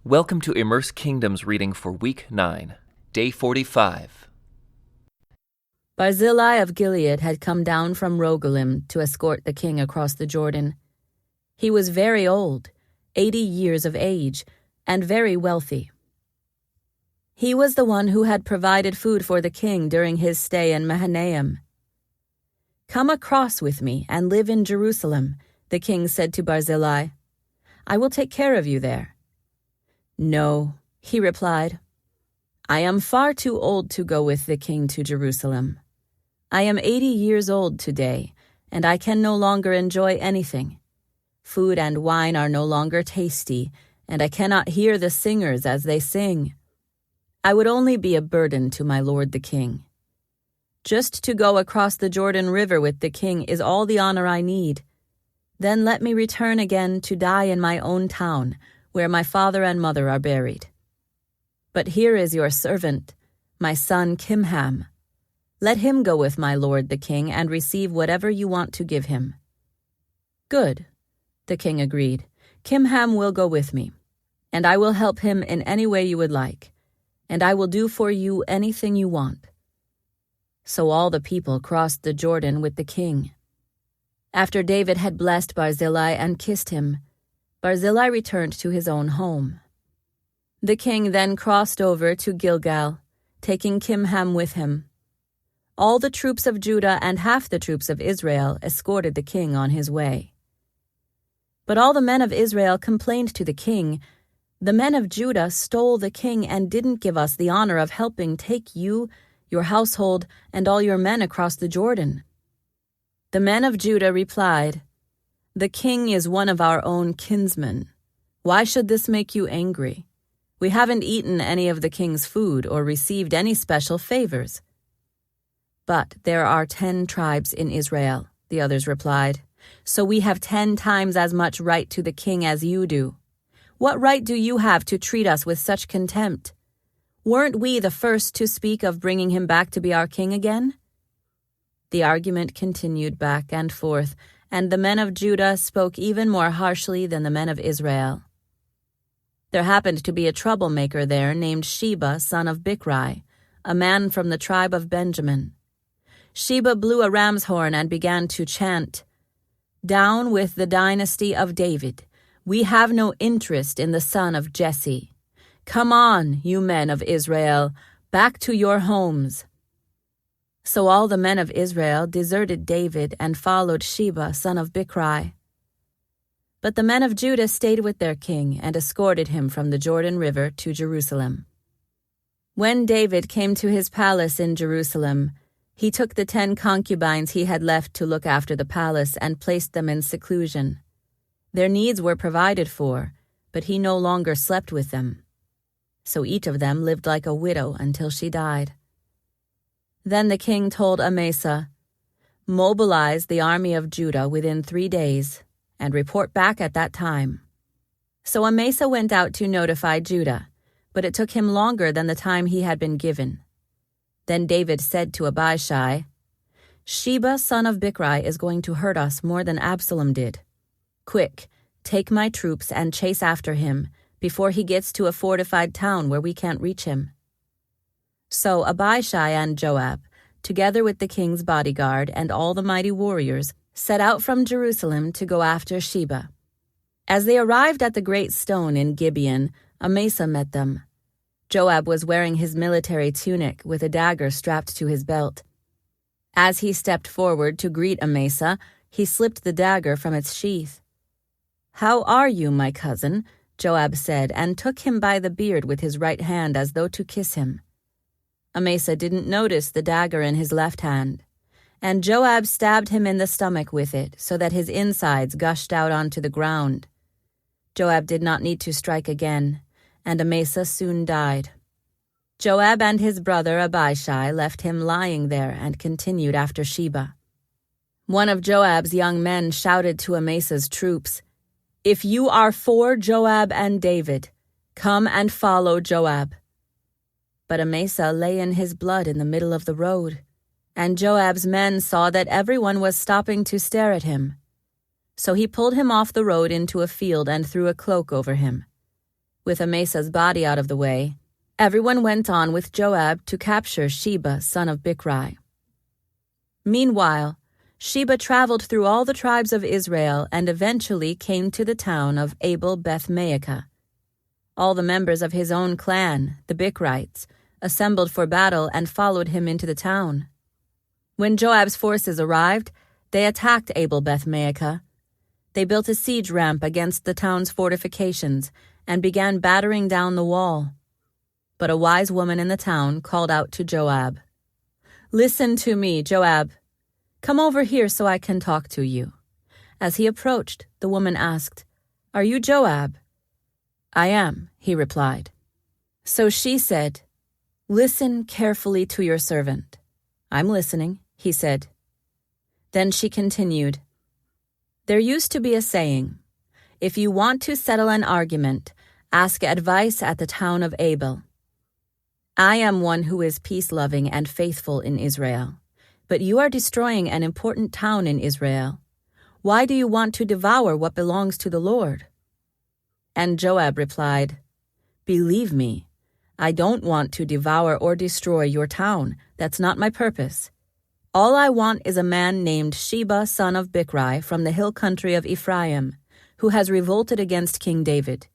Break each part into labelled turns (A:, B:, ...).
A: Welcome to Immerse Kingdom's reading for Week 9, Day 45.
B: Barzillai of Gilead had come down from Rogelim to escort the king across the Jordan. He was very old, 80 years of age, and very wealthy. He was the one who had provided food for the king during his stay in Mahanaim. "Come across with me and live in Jerusalem," the king said to Barzillai. "I will take care of you there." "No," he replied. "I am far too old to go with the king to Jerusalem. I am 80 years old today, and I can no longer enjoy anything. Food and wine are no longer tasty, and I cannot hear the singers as they sing. I would only be a burden to my lord the king. Just to go across the Jordan River with the king is all the honor I need. Then let me return again to die in my own town, where my father and mother are buried. But here is your servant, my son Kimham. Let him go with my lord the king and receive whatever you want to give him." "Good," the king agreed. "Kimham will go with me, and I will help him in any way you would like, and I will do for you anything you want." So all the people crossed the Jordan with the king. After David had blessed Barzillai and kissed him, Barzillai returned to his own home. The king then crossed over to Gilgal, taking Kimham with him. All the troops of Judah and half the troops of Israel escorted the king on his way. But all the men of Israel complained to the king, "The men of Judah stole the king and didn't give us the honor of helping take you, your household, and all your men across the Jordan." The men of Judah replied, "The king is one of our own kinsmen. Why should this make you angry? We haven't eaten any of the king's food or received any special favors." "But there are 10 tribes in Israel," the others replied, "so we have 10 times as much right to the king as you do. What right do you have to treat us with such contempt? Weren't we the first to speak of bringing him back to be our king again?" The argument continued back and forth, and the men of Judah spoke even more harshly than the men of Israel. There happened to be a troublemaker there named Sheba, son of Bichri, a man from the tribe of Benjamin. Sheba blew a ram's horn and began to chant, "Down with the dynasty of David. We have no interest in the son of Jesse. Come on, you men of Israel, back to your homes." So all the men of Israel deserted David and followed Sheba, son of Bichri. But the men of Judah stayed with their king and escorted him from the Jordan River to Jerusalem. When David came to his palace in Jerusalem, he took the 10 concubines he had left to look after the palace and placed them in seclusion. Their needs were provided for, but he no longer slept with them. So each of them lived like a widow until she died. Then the king told Amasa, "Mobilize the army of Judah within 3 days, and report back at that time." So Amasa went out to notify Judah, but it took him longer than the time he had been given. Then David said to Abishai, "Sheba, son of Bichri, is going to hurt us more than Absalom did. Quick, take my troops and chase after him before he gets to a fortified town where we can't reach him." So Abishai and Joab, together with the king's bodyguard and all the mighty warriors, set out from Jerusalem to go after Sheba. As they arrived at the great stone in Gibeon, Amasa met them. Joab was wearing his military tunic with a dagger strapped to his belt. As he stepped forward to greet Amasa, he slipped the dagger from its sheath. "How are you, my cousin?" Joab said, and took him by the beard with his right hand as though to kiss him. Amasa didn't notice the dagger in his left hand, and Joab stabbed him in the stomach with it so that his insides gushed out onto the ground. Joab did not need to strike again, and Amasa soon died. Joab and his brother Abishai left him lying there and continued after Sheba. One of Joab's young men shouted to Amasa's troops, "If you are for Joab and David, come and follow Joab." But Amasa lay in his blood in the middle of the road, and Joab's men saw that everyone was stopping to stare at him. So he pulled him off the road into a field and threw a cloak over him. With Amasa's body out of the way, everyone went on with Joab to capture Sheba, son of Bichri. Meanwhile, Sheba traveled through all the tribes of Israel and eventually came to the town of Abel-Beth-Maachah. All the members of his own clan, the Bichrites, assembled for battle and followed him into the town. When Joab's forces arrived, they attacked Abel-Beth-Maachah. They built a siege ramp against the town's fortifications and began battering down the wall. But a wise woman in the town called out to Joab, "Listen to me, Joab. Come over here so I can talk to you." As he approached, the woman asked, "Are you Joab?" "I am," he replied. So she said, "Listen carefully to your servant." "I'm listening," he said. Then she continued, "There used to be a saying, 'If you want to settle an argument, ask advice at the town of Abel.' I am one who is peace-loving and faithful in Israel. But you are destroying an important town in Israel. Why do you want to devour what belongs to the Lord?" And Joab replied, "Believe me, I don't want to devour or destroy your town. That's not my purpose. All I want is a man named Sheba, son of Bichri, from the hill country of Ephraim, who has revolted against King David.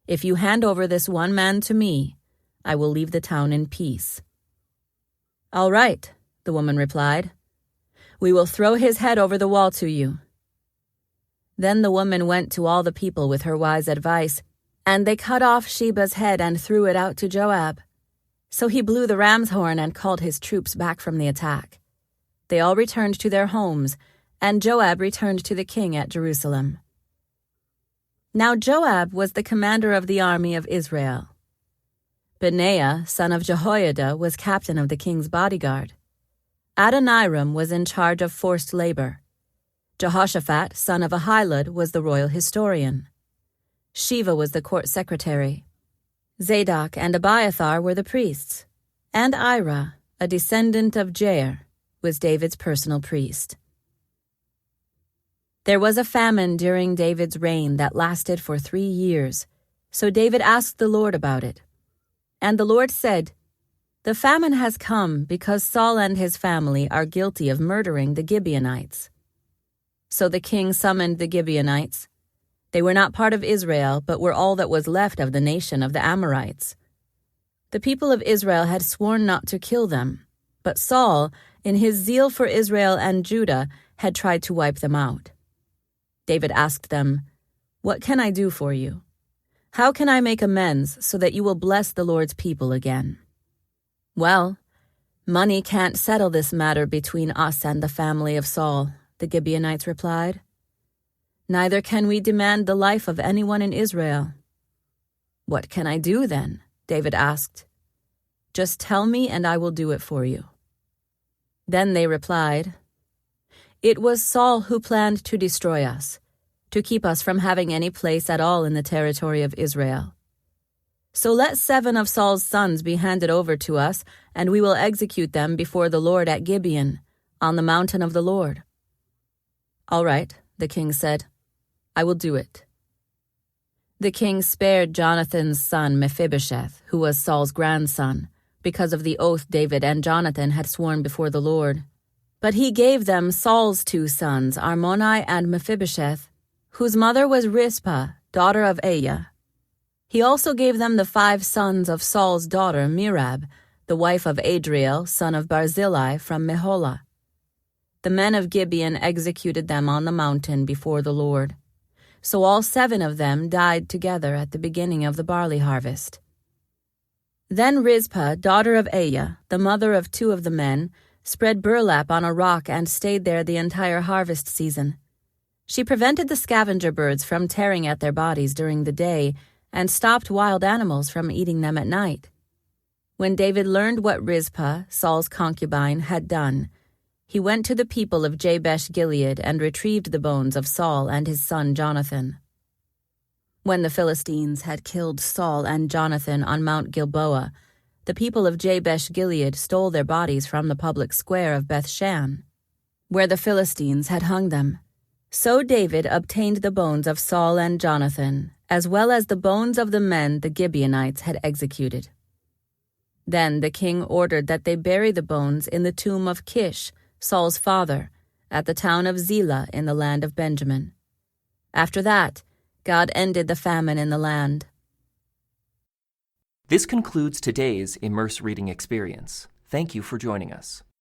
B: If you hand over this one man to me, I will leave the town in peace." "All right," the woman replied. "We will throw his head over the wall to you." Then the woman went to all the people with her wise advice, and they cut off Sheba's head and threw it out to Joab. So he blew the ram's horn and called his troops back from the attack. They all returned to their homes, and Joab returned to the king at Jerusalem. Now Joab was the commander of the army of Israel. Benaiah, son of Jehoiada, was captain of the king's bodyguard. Adoniram was in charge of forced labor. Jehoshaphat, son of Ahilud, was the royal historian. Sheva was the court secretary. Zadok and Abiathar were the priests. And Ira, a descendant of Jair, was David's personal priest. There was a famine during David's reign that lasted for 3 years, so David asked the Lord about it. And the Lord said, "The famine has come because Saul and his family are guilty of murdering the Gibeonites." So the king summoned the Gibeonites. They were not part of Israel, but were all that was left of the nation of the Amorites. The people of Israel had sworn not to kill them, but Saul, in his zeal for Israel and Judah, had tried to wipe them out. David asked them, "What can I do for you? How can I make amends so that you will bless the Lord's people again?" "Well, money can't settle this matter between us and the family of Saul," the Gibeonites replied. "Neither can we demand the life of anyone in Israel." "What can I do then?" David asked. "Just tell me and I will do it for you." Then they replied, "It was Saul who planned to destroy us, to keep us from having any place at all in the territory of Israel. So let 7 of Saul's sons be handed over to us, and we will execute them before the Lord at Gibeon, on the mountain of the Lord." "All right," the king said, "I will do it." The king spared Jonathan's son Mephibosheth, who was Saul's grandson, because of the oath David and Jonathan had sworn before the Lord. But he gave them Saul's 2 sons, Armoni and Mephibosheth, whose mother was Rizpah, daughter of Aiah. He also gave them the 5 sons of Saul's daughter Merab, the wife of Adriel, son of Barzillai from Meholah. The men of Gibeon executed them on the mountain before the Lord. So all 7 of them died together at the beginning of the barley harvest. Then Rizpah, daughter of Aiah, the mother of 2 of the men, spread burlap on a rock and stayed there the entire harvest season. She prevented the scavenger birds from tearing at their bodies during the day and stopped wild animals from eating them at night. When David learned what Rizpah, Saul's concubine, had done, he went to the people of Jabesh Gilead and retrieved the bones of Saul and his son Jonathan. When the Philistines had killed Saul and Jonathan on Mount Gilboa, the people of Jabesh Gilead stole their bodies from the public square of Bethshan, where the Philistines had hung them. So David obtained the bones of Saul and Jonathan, as well as the bones of the men the Gibeonites had executed. Then the king ordered that they bury the bones in the tomb of Kish, Saul's father, at the town of Zelah in the land of Benjamin. After that, God ended the famine in the land.
A: This concludes today's Immerse reading experience. Thank you for joining us.